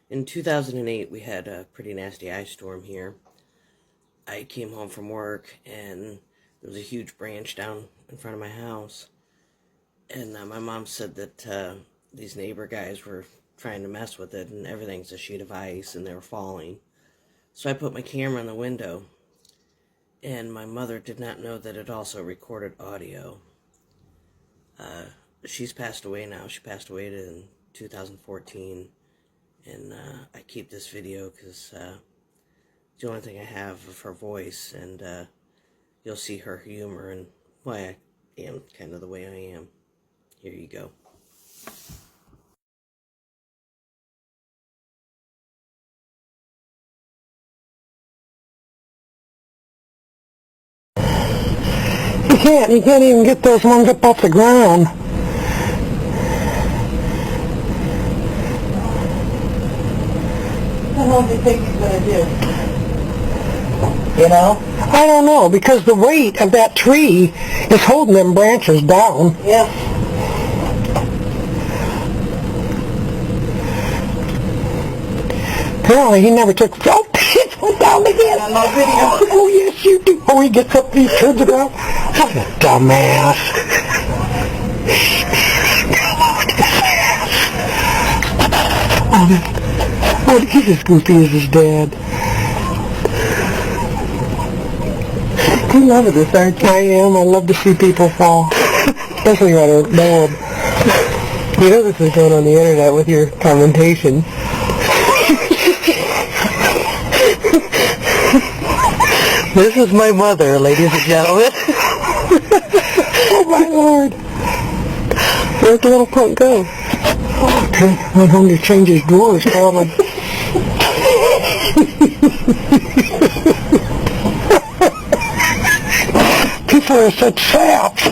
In 2008, we had a pretty nasty ice storm here. I came home from work, and there was a huge branch down in front of my house. And my mom said that these neighbor guys were trying to mess with it, and everything's a sheet of ice, and they were falling. So I put my camera in the window, and my mother did not know that it also recorded audio. She's passed away now. She passed away in 2014. And I keep this video because it's the only thing I have of her voice, and you'll see her humor and why I am kind of the way I am. Here you go. You can't even get those ones up off the ground. What do you think he's going to do? You know? I don't know, because the weight of that tree is holding them branches down. Yeah. Apparently he never took... Oh, shit, went down again. On my video. Oh, yes, you do. Oh, he gets up these turns around. What a dumbass. Oh, he's as goofy as his dad. You love this, aren't you? I am. I love to see people fall. Especially when they're bald. You know this is going on the internet with your commentation. This is my mother, ladies and gentlemen. Oh, my Lord. Where'd the little punk go? Oh, okay. Went home to change his drawers, probably. People are such saps.